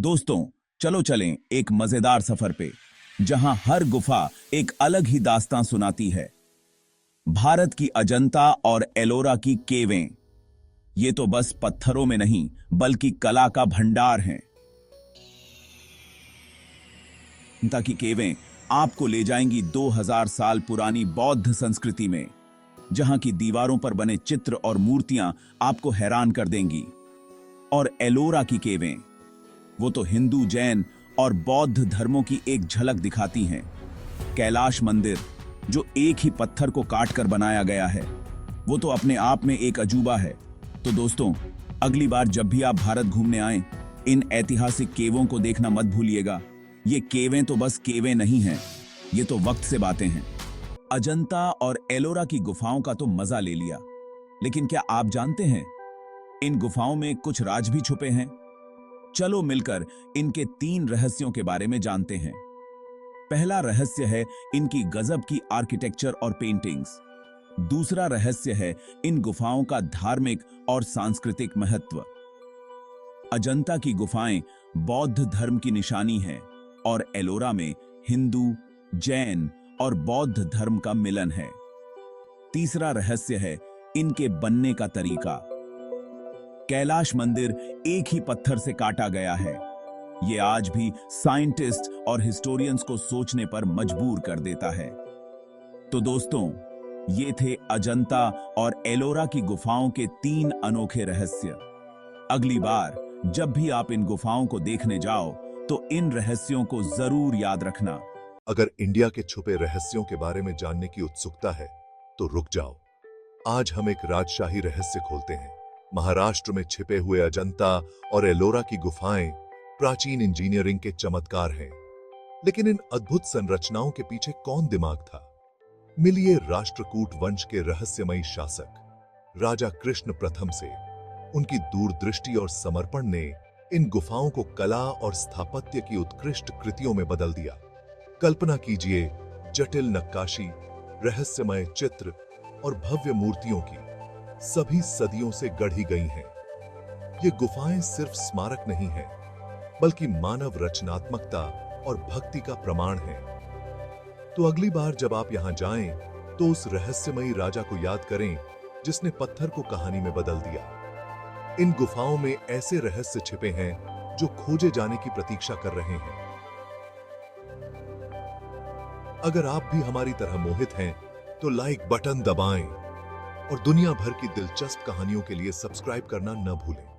दोस्तों, चलो चलें एक मजेदार सफर पे, जहां हर गुफा एक अलग ही दास्तां सुनाती है। भारत की अजंता और एलोरा की केवें, ये तो बस पत्थरों में नहीं बल्कि कला का भंडार हैं। अजंता की केवें आपको ले जाएंगी 2000 साल पुरानी बौद्ध संस्कृति में, जहां की दीवारों पर बने चित्र और मूर्तियां आपको हैरान कर देंगी। और एलोरा की केवें, वो तो हिंदू, जैन और बौद्ध धर्मों की एक झलक दिखाती हैं। कैलाश मंदिर, जो एक ही पत्थर को काटकर बनाया गया है, वो तो अपने आप में एक अजूबा है। तो दोस्तों, अगली बार जब भी आप भारत घूमने आएं, इन ऐतिहासिक केवों को देखना मत भूलिएगा। ये केवें तो बस केवें नहीं हैं, ये तो वक्त से बातें हैं। अजंता और एलोरा की गुफाओं का तो मजा ले लिया, लेकिन क्या आप जानते हैं इन गुफाओं में कुछ राज भी छुपे हैं? चलो मिलकर इनके 3 रहस्यों के बारे में जानते हैं। पहला रहस्य है इनकी गजब की आर्किटेक्चर और पेंटिंग्स। दूसरा रहस्य है इन गुफाओं का धार्मिक और सांस्कृतिक महत्व। अजंता की गुफाएं बौद्ध धर्म की निशानी हैं और एलोरा में हिंदू, जैन और बौद्ध धर्म का मिलन है। तीसरा रहस्य है इनके बनने का तरीका। कैलाश मंदिर एक ही पत्थर से काटा गया है। ये आज भी साइंटिस्ट और हिस्टोरियंस को सोचने पर मजबूर कर देता है। तो दोस्तों, ये थे अजंता और एलोरा की गुफाओं के 3 अनोखे रहस्य। अगली बार जब भी आप इन गुफाओं को देखने जाओ, तो इन रहस्यों को जरूर याद रखना। अगर इंडिया के छुपे रहस्यों के बारे में जानने की उत्सुकता है, तो रुक जाओ। आज हम एक राजशाही रहस्य खोलते हैं। महाराष्ट्र में छिपे हुए अजंता और एलोरा की गुफाएं प्राचीन इंजीनियरिंग के चमत्कार हैं। लेकिन इन अद्भुत संरचनाओं के पीछे कौन दिमाग था? मिलिए राष्ट्रकूट वंश के रहस्यमयी शासक राजा कृष्ण प्रथम से। उनकी दूरदृष्टि और समर्पण ने इन गुफाओं को कला और स्थापत्य की उत्कृष्ट कृतियों में बदल दिया। कल्पना कीजिए, जटिल नक्काशी, रहस्यमय चित्र और भव्य मूर्तियों की, सभी सदियों से गढ़ी गई हैं। ये गुफाएं सिर्फ स्मारक नहीं हैं, बल्कि मानव रचनात्मकता और भक्ति का प्रमाण हैं। तो अगली बार जब आप यहां जाएं, तो उस रहस्यमयी राजा को याद करें जिसने पत्थर को कहानी में बदल दिया। इन गुफाओं में ऐसे रहस्य छिपे हैं जो खोजे जाने की प्रतीक्षा कर रहे हैं। अगर आप भी हमारी तरह मोहित हैं, तो लाइक बटन दबाएं और दुनिया भर की दिलचस्प कहानियों के लिए सब्सक्राइब करना न भूलें।